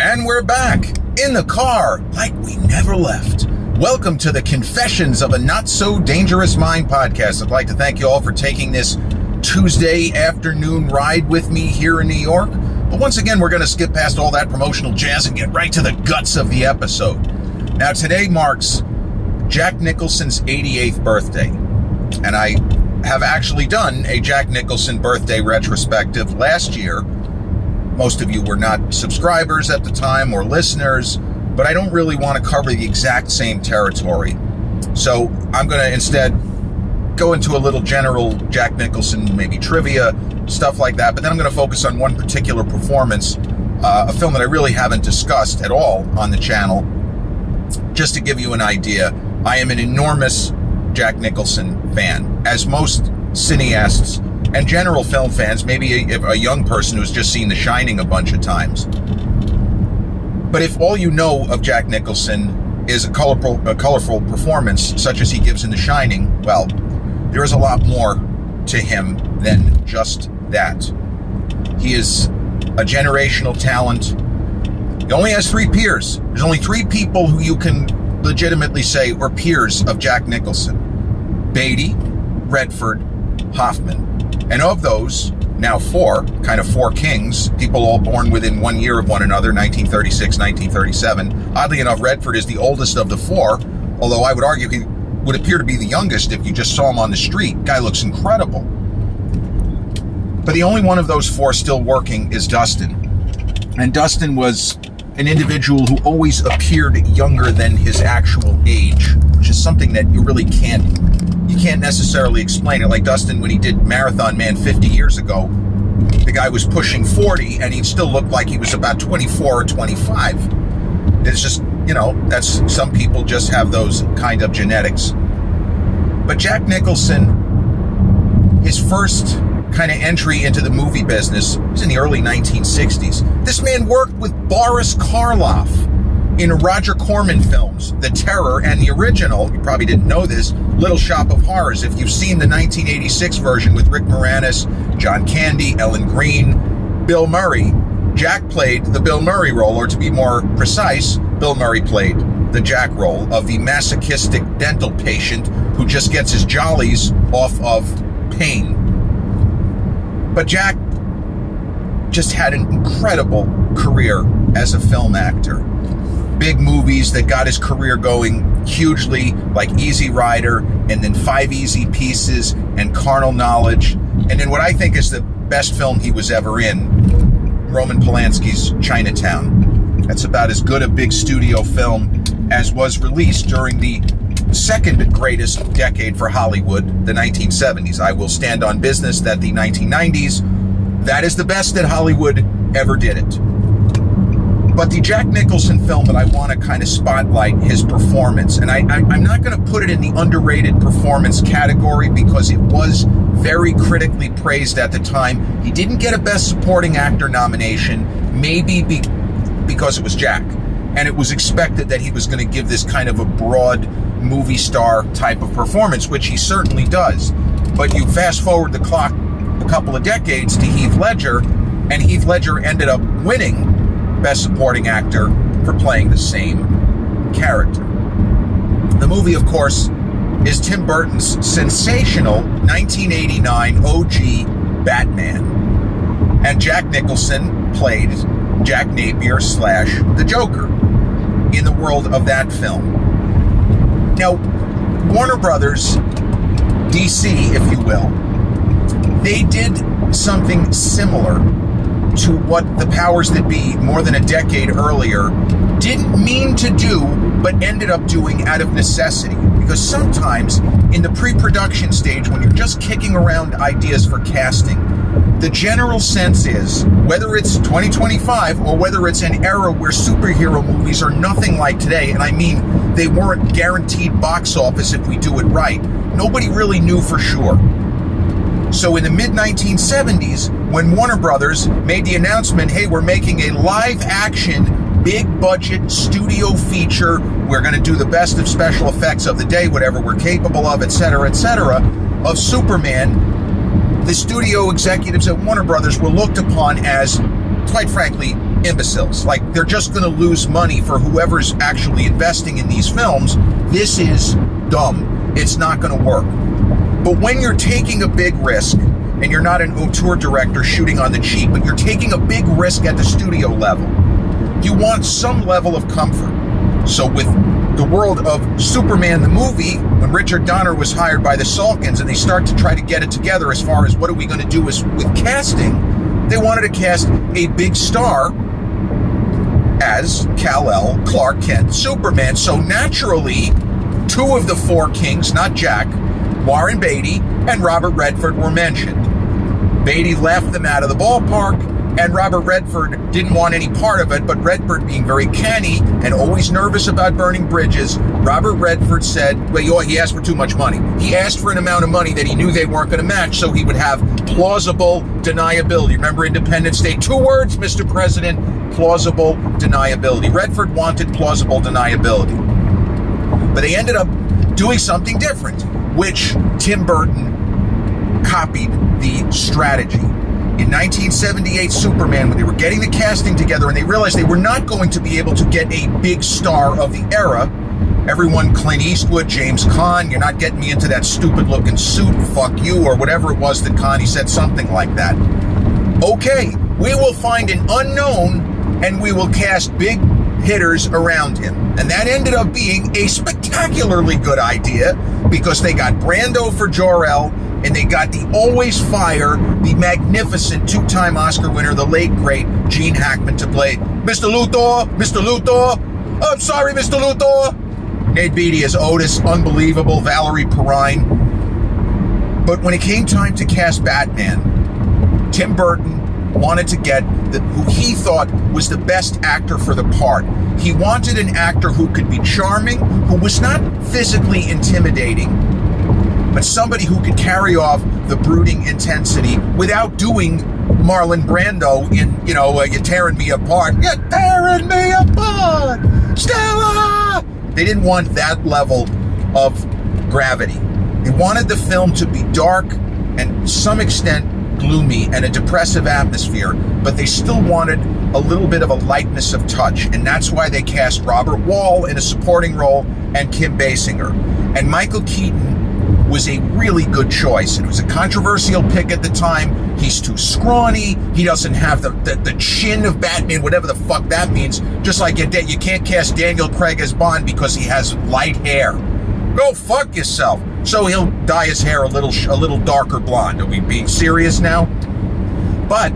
And we're back in the car like we never left. Welcome to the Confessions of a Not So Dangerous Mind podcast. I'd like to thank you all for taking this Tuesday afternoon ride with me here in New York. But once again, we're going to skip past all that promotional jazz and get right to the guts of the episode. Now, today marks Jack Nicholson's 88th birthday. And I have actually done a Jack Nicholson birthday retrospective last year. Most of you were not subscribers at the time or listeners, but I don't really want to cover the exact same territory. So I'm going to instead go into a little general Jack Nicholson, maybe trivia, stuff like that. But then I'm going to focus on one particular performance, a film that I really haven't discussed at all on the channel. Just to give you an idea, I am an enormous Jack Nicholson fan, as most cineasts and general film fans, maybe a young person who's just seen The Shining a bunch of times. But if all you know of Jack Nicholson is a colorful performance such as he gives in The Shining, well, there is a lot more to him than just that. He is a generational talent. He only has 3 peers. There's only 3 people who you can legitimately say were peers of Jack Nicholson: Beatty, Redford, Hoffman. And of those, now 4, kind of 4 kings, people all born within 1 year of one another, 1936, 1937. Oddly enough, Redford is the oldest of the 4, although I would argue he would appear to be the youngest if you just saw him on the street. Guy looks incredible. But the only one of those 4 still working is Dustin. And Dustin was an individual who always appeared younger than his actual age, which is something that you really can't necessarily explain it. Like Dustin, when he did Marathon Man 50 years ago, the guy was pushing 40 and he still looked like he was about 24 or 25. It's just, that's, some people just have those kind of genetics. But Jack Nicholson, his first kind of entry into the movie business was in the early 1960s. This man worked with Boris Karloff in Roger Corman films, The Terror, and the original, you probably didn't know this, Little Shop of Horrors. If you've seen the 1986 version with Rick Moranis, John Candy, Ellen Greene, Bill Murray, Jack played the Bill Murray role, or to be more precise, Bill Murray played the Jack role of the masochistic dental patient who just gets his jollies off of pain. But Jack just had an incredible career as a film actor. Big movies that got his career going hugely, like Easy Rider, and then 5 Easy Pieces, and Carnal Knowledge, and then what I think is the best film he was ever in, Roman Polanski's Chinatown. That's about as good a big studio film as was released during the second greatest decade for Hollywood, the 1970s. I will stand on business that the 1990s, that is the best that Hollywood ever did it. But the Jack Nicholson film that I want to kind of spotlight his performance, and I'm not going to put it in the underrated performance category because it was very critically praised at the time. He didn't get a Best Supporting Actor nomination, maybe because it was Jack. And it was expected that he was going to give this kind of a broad movie star type of performance, which he certainly does. But you fast forward the clock a couple of decades to Heath Ledger, and Heath Ledger ended up winning Best Supporting Actor for playing the same character. The movie, of course, is Tim Burton's sensational 1989 OG Batman. And Jack Nicholson played Jack Napier / the Joker in the world of that film. Now, Warner Brothers, DC, if you will, they did something similar to what the powers that be more than a decade earlier didn't mean to do, but ended up doing out of necessity. Because sometimes in the pre-production stage, when you're just kicking around ideas for casting, the general sense is, whether it's 2025 or whether it's an era where superhero movies are nothing like today, and I mean they weren't guaranteed box office if we do it right, nobody really knew for sure. So in the mid-1970s, when Warner Brothers made the announcement, hey, we're making a live-action, big-budget studio feature, we're going to do the best of special effects of the day, whatever we're capable of, etc., of Superman, the studio executives at Warner Brothers were looked upon as, quite frankly, imbeciles. Like, they're just going to lose money for whoever's actually investing in these films. This is dumb. It's not going to work. But when you're taking a big risk, and you're not an auteur director shooting on the cheap, but you're taking a big risk at the studio level, you want some level of comfort. So with the world of Superman the movie, when Richard Donner was hired by the Salkins and they start to try to get it together as far as what are we going to do with casting, they wanted to cast a big star as Kal-El, Clark Kent, Superman. So naturally, two of the four kings, not Jack, Warren Beatty and Robert Redford, were mentioned. Beatty left them out of the ballpark, and Robert Redford didn't want any part of it, but Redford, being very canny and always nervous about burning bridges, Robert Redford said, well, he asked for too much money. He asked for an amount of money that he knew they weren't going to match, so he would have plausible deniability. Remember Independence Day? 2 words, Mr. President, plausible deniability. Redford wanted plausible deniability. But they ended up doing something different, which Tim Burton copied the strategy. In 1978 Superman, when they were getting the casting together and they realized they were not going to be able to get a big star of the era, everyone, Clint Eastwood, James Caan, you're not getting me into that stupid looking suit, fuck you, or whatever it was that Caan, he said something like that. Okay, we will find an unknown and we will cast big hitters around him. And that ended up being a spectacularly good idea because they got Brando for Jor-El, and they got the always fire, the magnificent 2-time Oscar winner, the late, great Gene Hackman to play Mr. Luthor. Mr. Luthor. Oh, I'm sorry, Mr. Luthor. Nate Beatty as Otis, unbelievable. Valerie Perrine. But when it came time to cast Batman, Tim Burton wanted to get who he thought was the best actor for the part. He wanted an actor who could be charming, who was not physically intimidating, but somebody who could carry off the brooding intensity without doing Marlon Brando in, you're tearing me apart. You're tearing me apart, Stella! They didn't want that level of gravity. They wanted the film to be dark and to some extent gloomy and a depressive atmosphere, but they still wanted a little bit of a lightness of touch, and that's why they cast Robert Wall in a supporting role and Kim Basinger. And Michael Keaton was a really good choice. It was a controversial pick at the time. He's too scrawny. He doesn't have the chin of Batman, whatever the fuck that means. Just like you can't cast Daniel Craig as Bond because he has light hair. Go fuck yourself. So he'll dye his hair a little darker blonde. Are we being serious now? But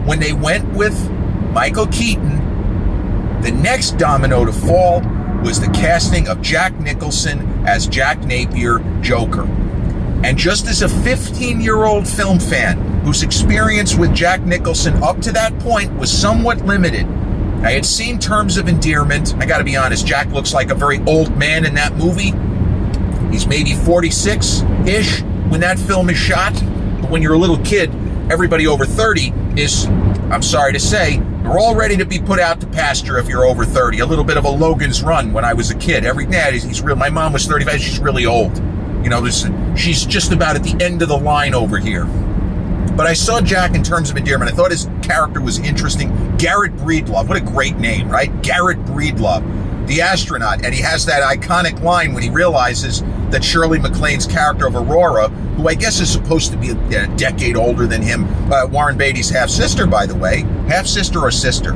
when they went with Michael Keaton, the next domino to fall was the casting of Jack Nicholson as Jack Napier, Joker. And just as a 15-year-old film fan whose experience with Jack Nicholson up to that point was somewhat limited, I had seen Terms of Endearment. I gotta be honest, Jack looks like a very old man in that movie. He's maybe 46-ish when that film is shot. But when you're a little kid, everybody over 30 is, I'm sorry to say, you're all ready to be put out to pasture if you're over 30. A little bit of a Logan's Run when I was a kid. He's real. My mom was 35. She's really old. She's just about at the end of the line over here. But I saw Jack in Terms of Endearment. I thought his character was interesting. Garrett Breedlove. What a great name, right? Garrett Breedlove, the astronaut. And he has that iconic line when he realizes that Shirley MacLaine's character of Aurora, who I guess is supposed to be a decade older than him, Warren Beatty's half-sister, by the way. Half-sister or sister?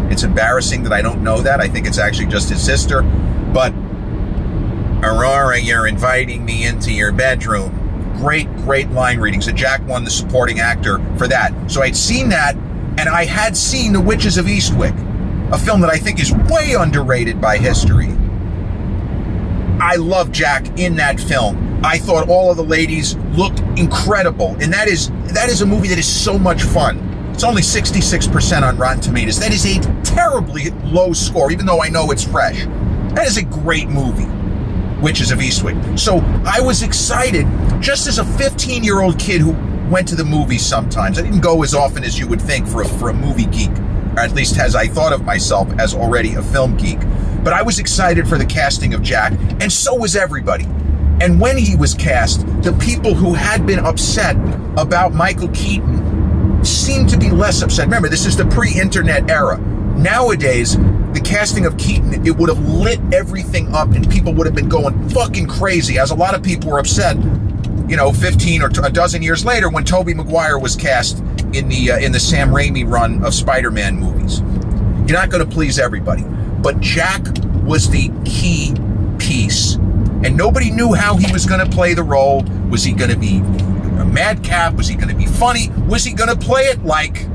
It's embarrassing that I don't know that. I think it's actually just his sister. But Aurora, you're inviting me into your bedroom. Great line reading. So Jack won the supporting actor for that. So I'd seen that, and I had seen The Witches of Eastwick, a film that I think is way underrated by history. I love Jack in that film. I thought all of the ladies looked incredible. And that is a movie that is so much fun. It's only 66% on Rotten Tomatoes. That is a terribly low score, even though I know it's fresh. That is a great movie, Witches of Eastwick. So I was excited, just as a 15-year-old kid who went to the movies sometimes. I didn't go as often as you would think for a movie geek, or at least as I thought of myself as already a film geek. But I was excited for the casting of Jack, and so was everybody. And when he was cast, the people who had been upset about Michael Keaton seemed to be less upset. Remember, this is the pre-internet era. Nowadays, the casting of Keaton, it would have lit everything up and people would have been going fucking crazy, as a lot of people were upset, 15 or a dozen years later when Tobey Maguire was cast in the Sam Raimi run of Spider-Man movies. You're not going to please everybody. But Jack was the key piece. And nobody knew how he was going to play the role. Was he going to be a madcap? Was he going to be funny? Was he going to play it like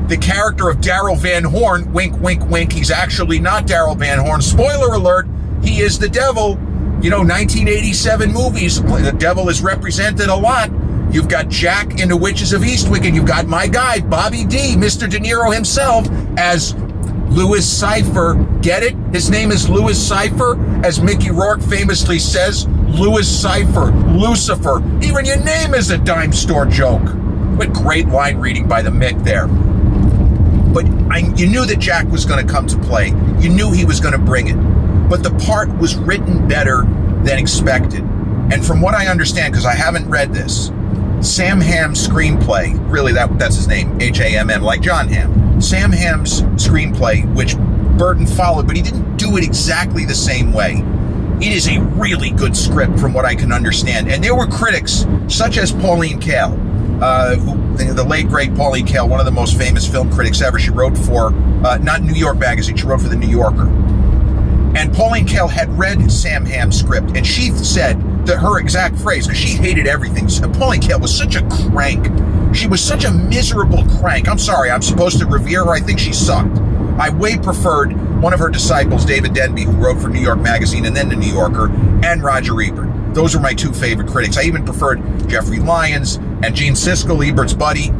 the character of Daryl Van Horn? Wink, wink, wink. He's actually not Daryl Van Horn. Spoiler alert, he is the devil. 1987 movies, the devil is represented a lot. You've got Jack in The Witches of Eastwick, and you've got my guy, Bobby D, Mr. De Niro himself, as Louis Cypher. Get it? His name is Louis Cypher. As Mickey Rourke famously says, Louis Cypher, Lucifer. Even your name is a dime store joke. What great line reading by the Mick there. But you knew that Jack was going to come to play. You knew he was going to bring it. But the part was written better than expected. And from what I understand, because I haven't read this, Sam Hamm's screenplay, really that's his name, Hamm, like John Hamm. Sam Hamm's screenplay, which Burton followed, but he didn't do it exactly the same way. It is a really good script from what I can understand. And there were critics, such as Pauline Kael, the late, great Pauline Kael, one of the most famous film critics ever. She wrote for, not New York Magazine, she wrote for The New Yorker. And Pauline Kael had read Sam Hamm's script, and she said that her exact phrase, because she hated everything. Pauline Kael was such a crank. She was such a miserable crank. I'm sorry, I'm supposed to revere her. I think she sucked. I way preferred one of her disciples, David Denby, who wrote for New York Magazine and then The New Yorker, and Roger Ebert. Those were my two favorite critics. I even preferred Jeffrey Lyons and Gene Siskel, Ebert's buddy.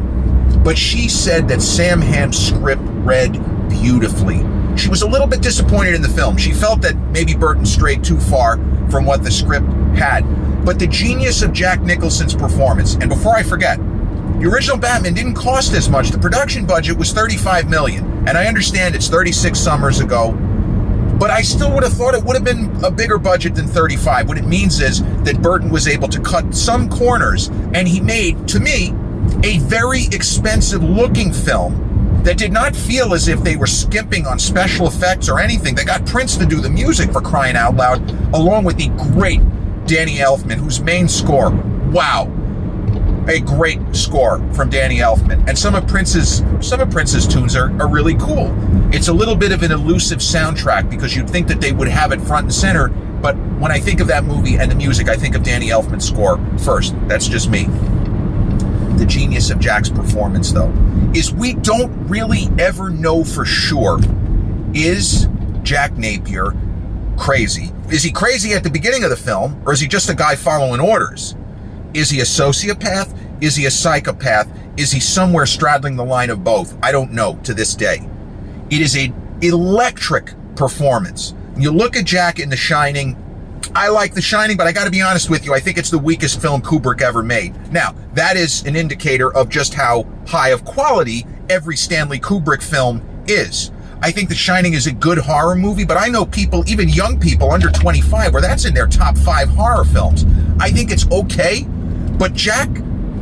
But she said that Sam Hamm's script read beautifully. She was a little bit disappointed in the film. She felt that maybe Burton strayed too far from what the script had. But the genius of Jack Nicholson's performance, and before I forget, the original Batman didn't cost as much. The production budget was $35 million. And I understand it's 36 summers ago, but I still would have thought it would have been a bigger budget than 35. What it means is that Burton was able to cut some corners, and he made, to me, a very expensive looking film that did not feel as if they were skimping on special effects or anything. They got Prince to do the music, for crying out loud, along with the great Danny Elfman, whose main score, wow, a great score from Danny Elfman. And some of Prince's tunes are really cool. It's a little bit of an elusive soundtrack because you'd think that they would have it front and center, but when I think of that movie and the music, I think of Danny Elfman's score first. That's just me. The genius of Jack's performance, though, is we don't really ever know for sure. Is Jack Napier crazy? Is he crazy at the beginning of the film, or is he just a guy following orders? Is he a sociopath? Is he a psychopath? Is he somewhere straddling the line of both? I don't know to this day. It is an electric performance. When you look at Jack in The Shining, I like The Shining, but I got to be honest with you, I think it's the weakest film Kubrick ever made. Now, that is an indicator of just how high of quality every Stanley Kubrick film is. I think The Shining is a good horror movie, but I know people, even young people under 25, where that's in their top 5 horror films. I think it's okay, but Jack,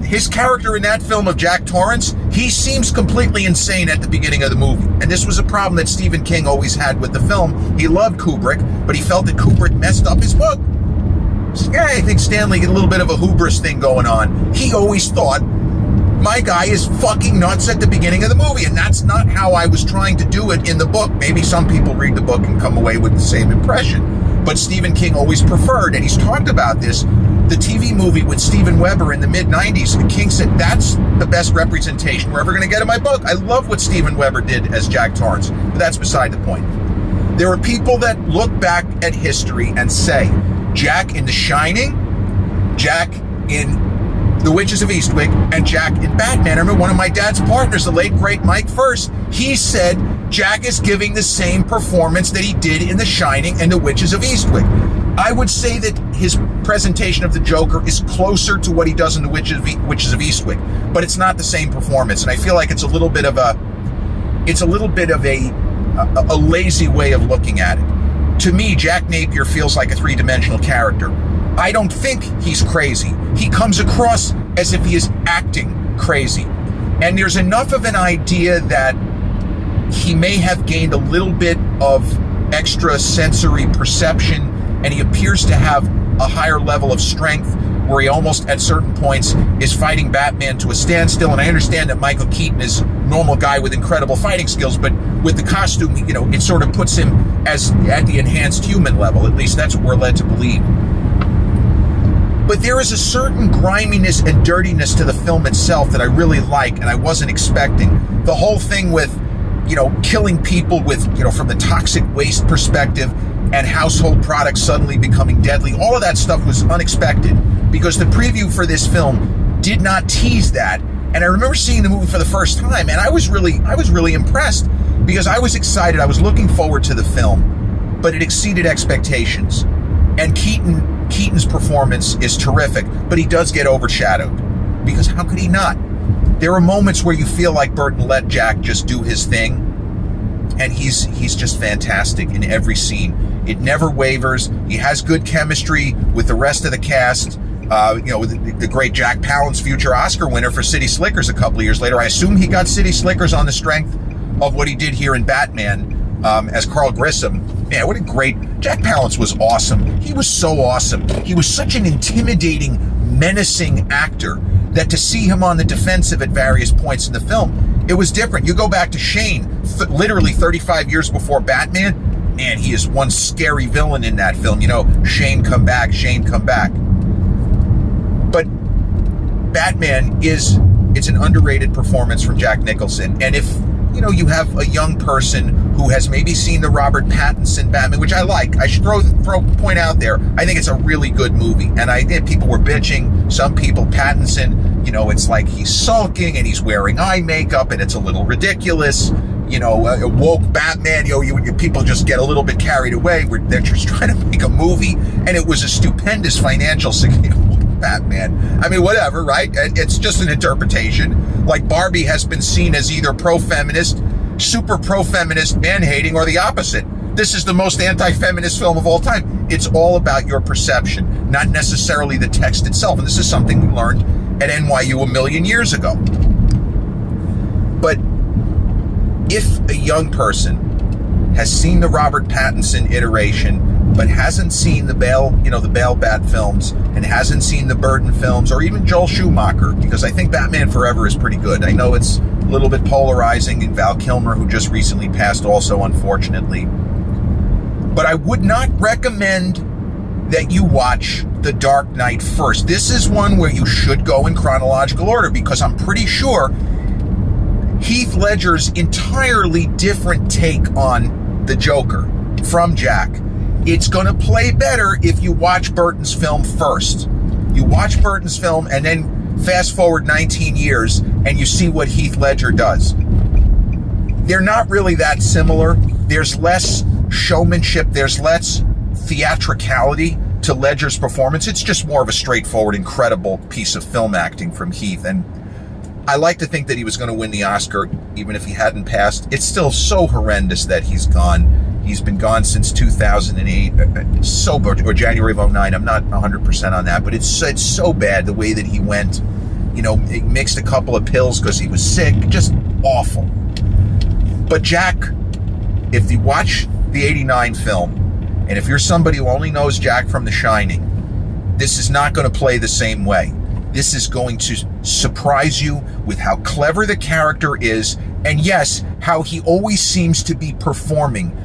his character in that film of Jack Torrance, he seems completely insane at the beginning of the movie. And this was a problem that Stephen King always had with the film. He loved Kubrick, but he felt that Kubrick messed up his book. So, yeah, I think Stanley had a little bit of a hubris thing going on. He always thought, my guy is fucking nuts at the beginning of the movie, and that's not how I was trying to do it in the book. Maybe some people read the book and come away with the same impression. But Stephen King always preferred, and he's talked about this, the TV movie with Steven Weber in the mid-90s. And King said, that's the best representation we're ever going to get in my book. I love what Steven Weber did as Jack Torrance, but that's beside the point. There are people that look back at history and say, Jack in The Shining, Jack in The Witches of Eastwick, and Jack in Batman. I remember one of my dad's partners, the late, great Mike First, he said Jack is giving the same performance that he did in The Shining and The Witches of Eastwick. I would say that his presentation of the Joker is closer to what he does in The Witches of Eastwick, but it's not the same performance, and I feel like it's a little bit of a lazy way of looking at it. To me, Jack Napier feels like a three-dimensional character. I don't think he's crazy. He comes across as if he is acting crazy. And there's enough of an idea that he may have gained a little bit of extra sensory perception, and he appears to have a higher level of strength where he almost at certain points is fighting Batman to a standstill. And I understand that Michael Keaton is a normal guy with incredible fighting skills, but with the costume, it sort of puts him as at the enhanced human level. At least that's what we're led to believe. But there is a certain griminess and dirtiness to the film itself that I really like, and I wasn't expecting. The whole thing with, killing people with, from the toxic waste perspective and household products suddenly becoming deadly. All of that stuff was unexpected because the preview for this film did not tease that. And I remember seeing the movie for the first time, and I was really impressed because I was excited. I was looking forward to the film, but it exceeded expectations. And Keaton's performance is terrific, but he does get overshadowed because how could he not? There are moments where you feel like Burton let Jack just do his thing, and he's just fantastic in every scene. It never wavers. He has good chemistry with the rest of the cast. With the great Jack Palance, future Oscar winner for City Slickers a couple of years later. I assume he got City Slickers on the strength of what he did here in Batman as Carl Grissom. Man, what a great... Jack Palance was awesome. He was so awesome. He was such an intimidating, menacing actor that to see him on the defensive at various points in the film, it was different. You go back to Shane, literally 35 years before Batman, man, he is one scary villain in that film. Shane come back, Shane come back. But Batman it's an underrated performance from Jack Nicholson. And if, you have a young person who has maybe seen the Robert Pattinson Batman, which I like, I should point out there, I think it's a really good movie. And I think people were bitching, some people, Pattinson, it's like he's sulking and he's wearing eye makeup and it's a little ridiculous. A woke Batman, people just get a little bit carried away. They're just trying to make a movie, and it was a stupendous financial success. Batman. I mean, whatever, right? It's just an interpretation. Like Barbie has been seen as either pro-feminist, super pro-feminist, man-hating, or the opposite. This is the most anti-feminist film of all time. It's all about your perception, not necessarily the text itself. And this is something we learned at NYU a million years ago. But if a young person has seen the Robert Pattinson iteration, but hasn't seen the Bale Bat films, and hasn't seen the Burton films, or even Joel Schumacher, because I think Batman Forever is pretty good. I know it's a little bit polarizing, and Val Kilmer, who just recently passed also, unfortunately. But I would not recommend that you watch The Dark Knight first. This is one where you should go in chronological order, because I'm pretty sure Heath Ledger's entirely different take on the Joker from Jack. It's going to play better if you watch Burton's film first. You watch Burton's film and then fast forward 19 years and you see what Heath Ledger does. They're not really that similar. There's less showmanship. There's less theatricality to Ledger's performance. It's just more of a straightforward, incredible piece of film acting from Heath. And I like to think that he was going to win the Oscar, even if he hadn't passed. It's still so horrendous that he's gone. He's been gone since 2008, or January of 2009. I'm not 100% on that, but it's so bad the way that he went. He mixed a couple of pills because he was sick. Just awful. But Jack, if you watch the 89 film, and if you're somebody who only knows Jack from The Shining, this is not going to play the same way. This is going to surprise you with how clever the character is, and yes, how he always seems to be performing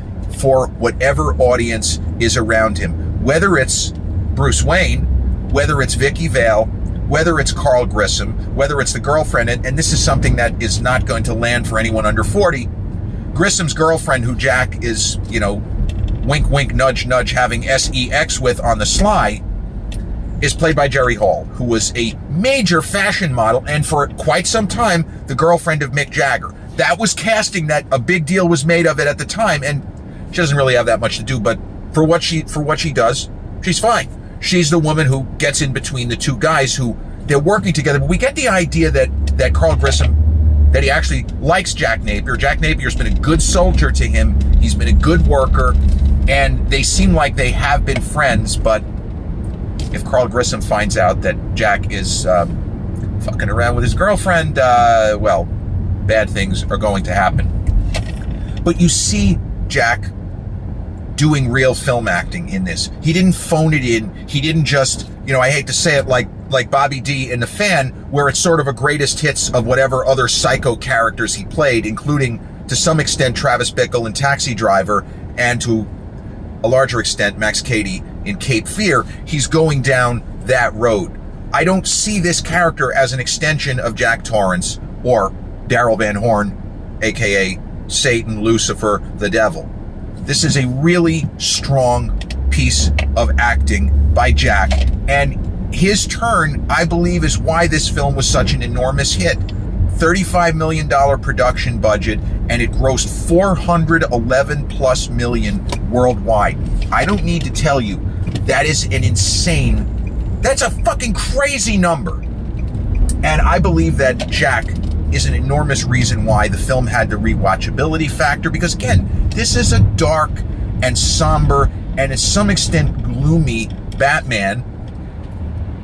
for whatever audience is around him. Whether it's Bruce Wayne, whether it's Vicky Vale, whether it's Carl Grissom, whether it's the girlfriend, and this is something that is not going to land for anyone under 40, Grissom's girlfriend, who Jack is, wink, wink, nudge, nudge, having sex with on the sly, is played by Jerry Hall, who was a major fashion model and for quite some time, the girlfriend of Mick Jagger. That was casting that a big deal was made of it at the time, and she doesn't really have that much to do, but for what she does, she's fine. She's the woman who gets in between the two guys who they're working together. But we get the idea that Carl Grissom, that he actually likes Jack Napier. Jack Napier's been a good soldier to him. He's been a good worker, and they seem like they have been friends. But if Carl Grissom finds out that Jack is fucking around with his girlfriend, bad things are going to happen. But you see Jack doing real film acting in this. He didn't phone it in. He didn't just, I hate to say it, like Bobby D in The Fan, where it's sort of a greatest hits of whatever other psycho characters he played, including to some extent Travis Bickle in Taxi Driver, and to a larger extent Max Cady in Cape Fear. He's going down that road. I don't see this character as an extension of Jack Torrance or Daryl Van Horn, aka Satan, Lucifer, the devil. This is a really strong piece of acting by Jack, and his turn, I believe, is why this film was such an enormous hit. $35 million production budget, and it grossed 411 plus million worldwide. I don't need to tell you, that's a fucking crazy number. And I believe that Jack is an enormous reason why the film had the rewatchability factor, because again, this is a dark and somber and to some extent gloomy Batman.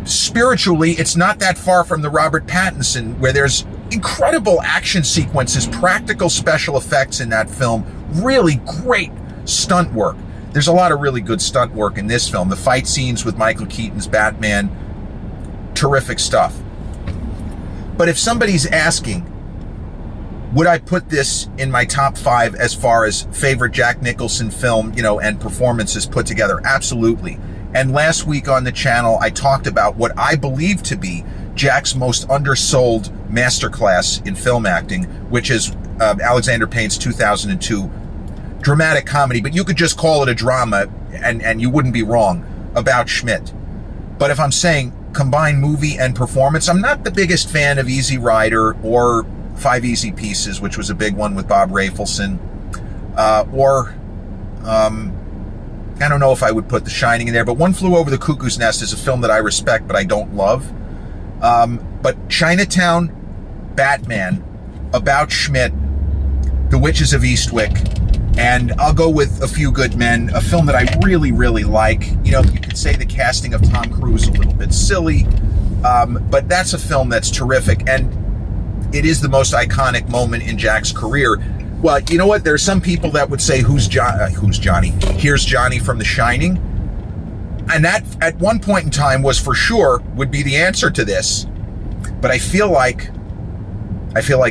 Spiritually, it's not that far from the Robert Pattinson, where there's incredible action sequences, practical special effects in that film, really great stunt work. There's a lot of really good stunt work in this film. The fight scenes with Michael Keaton's Batman, terrific stuff. But if somebody's asking, would I put this in my top 5 as far as favorite Jack Nicholson film, and performances put together? Absolutely. And last week on the channel, I talked about what I believe to be Jack's most undersold masterclass in film acting, which is Alexander Payne's 2002 dramatic comedy, but you could just call it a drama, and you wouldn't be wrong, about Schmidt. But if I'm saying combined movie and performance, I'm not the biggest fan of Easy Rider or Five Easy Pieces, which was a big one with Bob Rafelson, I don't know if I would put The Shining in there, but One Flew Over the Cuckoo's Nest is a film that I respect, but I don't love. But Chinatown, Batman, About Schmidt, The Witches of Eastwick, and I'll go with A Few Good Men, a film that I really, really like. You could say the casting of Tom Cruise a little bit silly, but that's a film that's terrific, and it is the most iconic moment in Jack's career. Well, you know what? There's some people that would say, who's Johnny? Here's Johnny from The Shining. And that, at one point in time, was for sure would be the answer to this. But I feel like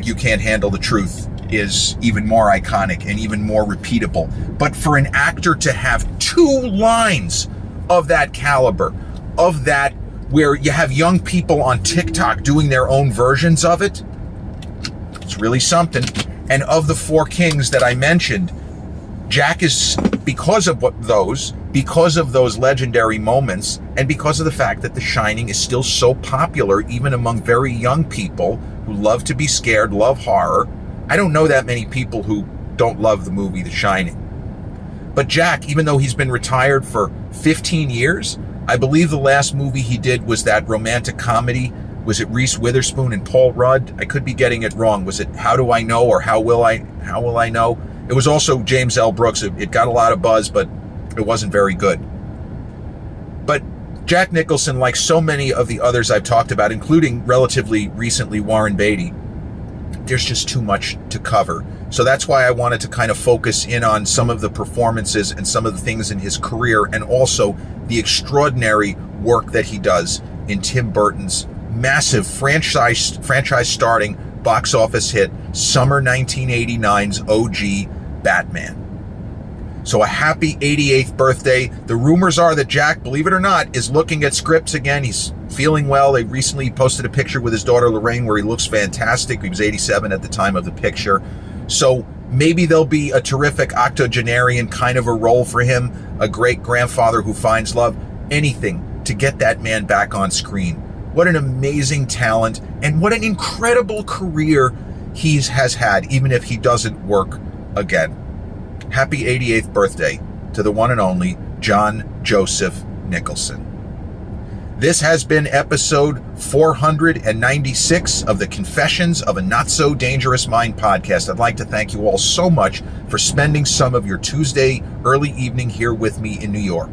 You Can't Handle the Truth is even more iconic and even more repeatable. But for an actor to have 2 lines of that caliber, of that, where you have young people on TikTok doing their own versions of it, it's really something. And of the 4 kings that I mentioned, Jack is, because of those legendary moments, and because of the fact that The Shining is still so popular, even among very young people who love to be scared, love horror. I don't know that many people who don't love the movie The Shining. But Jack, even though he's been retired for 15 years, I believe the last movie he did was that romantic comedy. Was it Reese Witherspoon and Paul Rudd? I could be getting it wrong. Was it How Do I Know or How Will I Know? It was also James L. Brooks. It got a lot of buzz, but it wasn't very good. But Jack Nicholson, like so many of the others I've talked about, including relatively recently Warren Beatty, there's just too much to cover. So that's why I wanted to kind of focus in on some of the performances and some of the things in his career, and also the extraordinary work that he does in Tim Burton's massive franchise-starting box office hit, summer 1989's OG Batman. So a happy 88th birthday. The rumors are that Jack, believe it or not, is looking at scripts again. He's feeling well. They recently posted a picture with his daughter Lorraine where he looks fantastic. He was 87 at the time of the picture. So maybe there'll be a terrific octogenarian kind of a role for him, a great grandfather who finds love, anything to get that man back on screen. What an amazing talent, and what an incredible career he has had, even if he doesn't work again. Happy 88th birthday to the one and only John Joseph Nicholson. This has been episode 496 of the Confessions of a Not So Dangerous Mind podcast. I'd like to thank you all so much for spending some of your Tuesday early evening here with me in New York.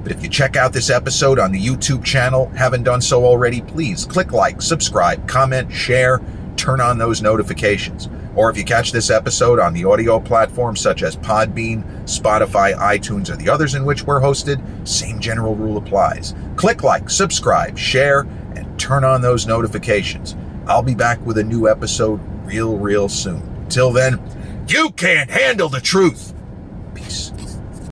But if you check out this episode on the YouTube channel, haven't done so already, please click like, subscribe, comment, share, turn on those notifications. Or if you catch this episode on the audio platforms such as Podbean, Spotify, iTunes, or the others in which we're hosted, same general rule applies. Click like, subscribe, share, and turn on those notifications. I'll be back with a new episode real soon. Till then, you can't handle the truth. Peace.